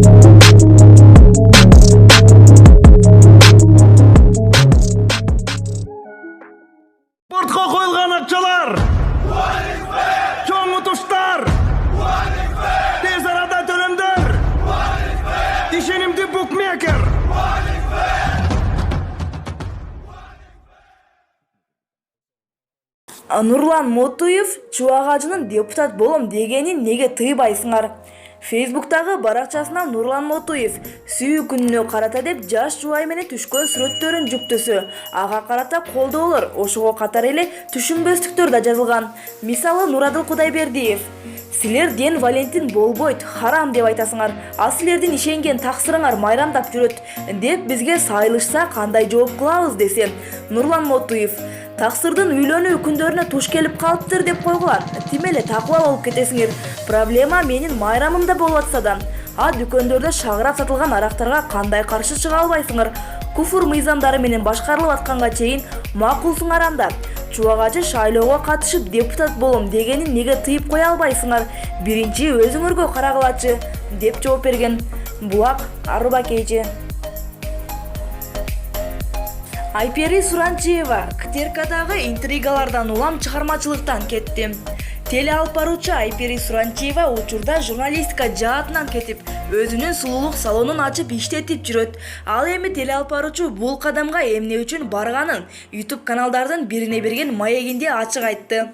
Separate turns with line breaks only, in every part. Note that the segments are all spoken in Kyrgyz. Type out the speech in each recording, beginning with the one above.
Portga koyulgan akçalar, çoğun utuşlar, tez arada dönemler, işenimdi bookmaker.
Нурлан Мотуев чубак ажынын депутат болом дегенин неге тыйбайсыңар? Фейсбуктагы баракчасынан Нурлан Мотуев сүйүү күнүнө карата деп жаш жубай менен түшкөн сүрөттөрүн жүктөсү. Ага карата колдоолор, ошого катар эле түшүнбөстүктөр да жазылган. Мисалы Нурадыл Кудайбердиев: силер ден Валентин болбойт, харам деп айтасыңар. А силердин ишенген таксырыңар майрамдап жүрөт деп бизге сайылышса кандай жооп кылабыз десе. Нурлан Мотуев: таксырдын үйлөнүү күндөрүнө туш келип калыптыр деп койгула. Тим эле такыла болуп кетесиңер. Проблема менин майрамымда болуп атса да, а дүкөндөрдө шагырап сатылган арактарга кандай каршы чыга албайсыңар? Куфур мыйзамдары менен башкарылып атканга чейин макулсуңар анда. Чубак ажы шайлоого катышып депутат болом дегенин неге тыйып кое албайсыңар? Биринчи өзүңөргө карагылачы деп жооп берген. Булак Арбакейчи. Айпери Суранчиева КТРКдагы интригалардан улам чыгармачылыктан кетти. Теле алып баруучу Айпери Суранчиева учурда журналистика жаатынан кетип, өзүнүн сулуулук салонун ачып иштетип жүрөт. Ал эми теле алып баруучу бул кадамга эмне үчүн барганын YouTube каналдардын бирине берген маегинде ачык айтты.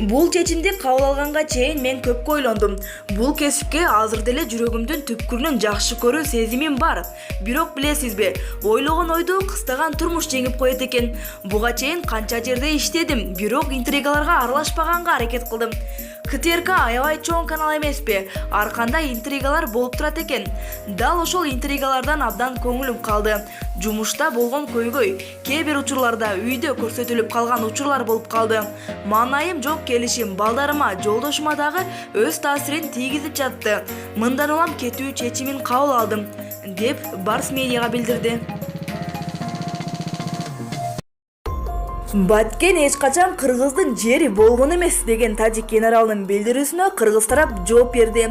Бул чечимди кабыл алганга чейин мен көп ойлондум. Бул кесипке азыр деле жүрөгүмдүн түпкүрүнөн жакшы көрүү сезимим бар. Бирок билесизби, ойлогон ойду кыстаган турмуш жеңип коет экен. Буга чейин канча жерде иштедим, бирок интригаларга аралашпаганга аракет кылдым. КТРК аябай чоң канал эмеспи? Ар кандай интригалар болуп турат экен. Дал ошол интригалардан абдан көңүлүм калды. Жумушта болгон көйгөй, кээ бир учурларда үйдө көрсөтүлүп калган учурлар болуп калды. Маанайым жок келишим балдарыма, жолдошума дагы өз таасирин тийгизип жатты. Мындан улам кетүү чечимин кабыл алдым, деп Барс медиага билдирди. Баткен эч качан кыргыздын жери болгон эмес деген тажик генералынын билдирүүсүнө кыргыз тарап жооп берди.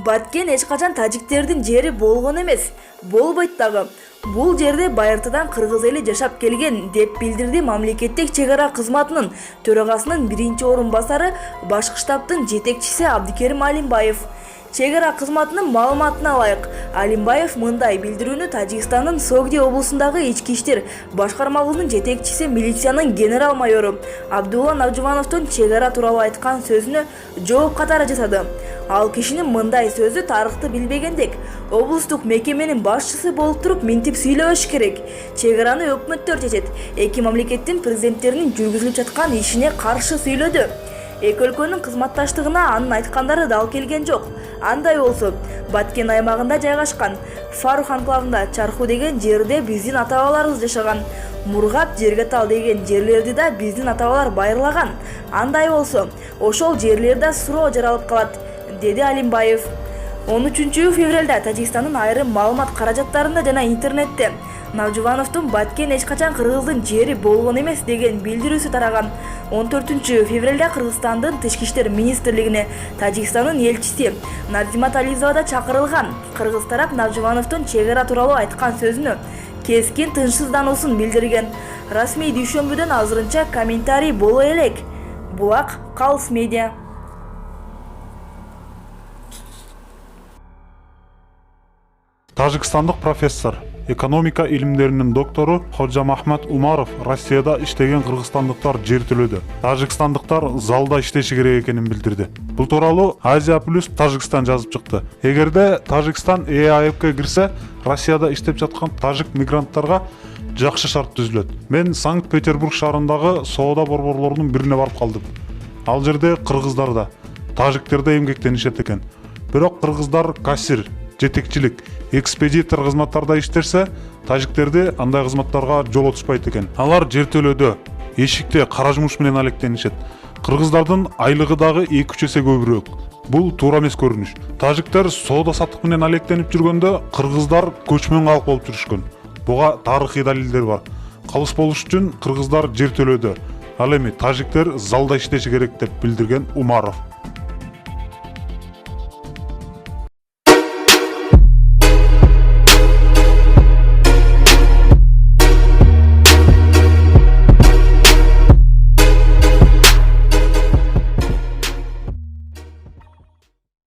Баткен эч качан тажиктердин жери болгон эмес, болбойт дагы. Бул жерде байыртыдан кыргыз эли жашап келген деп билдирди мамлекеттик чек ара кызматынын төрагасынын биринчи орун басары башкы штабтын жетекчиси Абдикерим Алимбаев. Чек ара кызматынын маалыматына ылайык, Алимбаев мындай билдирүүнү Тажикстандын Согди облусундагы ички иштер башкармалыгынын жетекчиси милициянын генерал майору Абдулла Навжубановдун чек ара тууралуу айткан сөзүнө жооп катары жасады. Ал кишинин мындай сөзү тарыхты билбегендек, облустук мекеменин башчысы болуп туруп минтип сүйлөбөш керек. Чек араны өкмөттөр чечет. Эки мамлекеттин президенттеринин жүргүзүлүп жаткан ишине каршы сүйлөдү. Эки өлкөнүн кызматташтыгына анын айткандары дал келген жок. Андай болсо, Баткен аймагында жайгашкан Фарух анклавында Чарху деген жерде биздин ата-бабаларыбыз жашаган. Мургат, Жергетал деген жерлерди да биздин ата-бабалар байырлаган. Андай болсо, ошол жерлерде суроо жаралып калат, деди Алимбаев. 13 февралда Тажикстандын айрым маалымат каражаттарында жана интернетте Навжубановдун Баткен эч качан кыргыздын жери болгон эмес деген билдирүүсү тараган. 14 февралда Кыргызстандын Тышкы иштер министрлигине Тажикстандын элчиси Назимат Ализова да чакырылган. Кыргыз тарап Навжубановдун чек ара тууралуу айткан сөзүнө кескин тынчсыздануусун билдирген. Расмий дүйшөмбүдөн азырынча комментарий боло элек. Булак Калс медиа.
Тажикстандык профессор, экономика илимдеринин доктору Ходжа Махмад Умаров Россияда иштеген кыргызстандыктар жертөлөдү. Тажикстандыктар залда иштеши керек экенин билдирди. Бул тууралуу Азия плюс Тажикстан жазып чыкты. Эгерде Тажикстан ЭАЭПке кирсе, Россияда иштеп жаткан тажик мигранттарга жакшы шарт түзүлөт. Мен Санкт-Петербург шаарындагы соода борборлорунун бирине барып калдым. Ал жерде кыргыздар да, тажиктер да эмгектенишет экен. Бирок кыргыздар кассир, жетекчилик, экспедитор кызматтарда иштерсе, тажиктерди андай кызматтарга жол түшпөйт экен. Алар жертөлөдө, эшикте кара жумуш менен алектенишет. Кыргыздардын айлыгы дагы 2-3 эсе көбүрөөк. Бул туура эмес көрүнүш. Тажиктер соода саттык менен алектенип жүргөндө, кыргыздар көчмөн калк болуп жүрүшкөн. Буга тарыхый далилдер бар. Калыс болуш үчүн кыргыздар жертөлөдө. Ал эми тажиктер залда иштеши керек деп билдирген Умаров.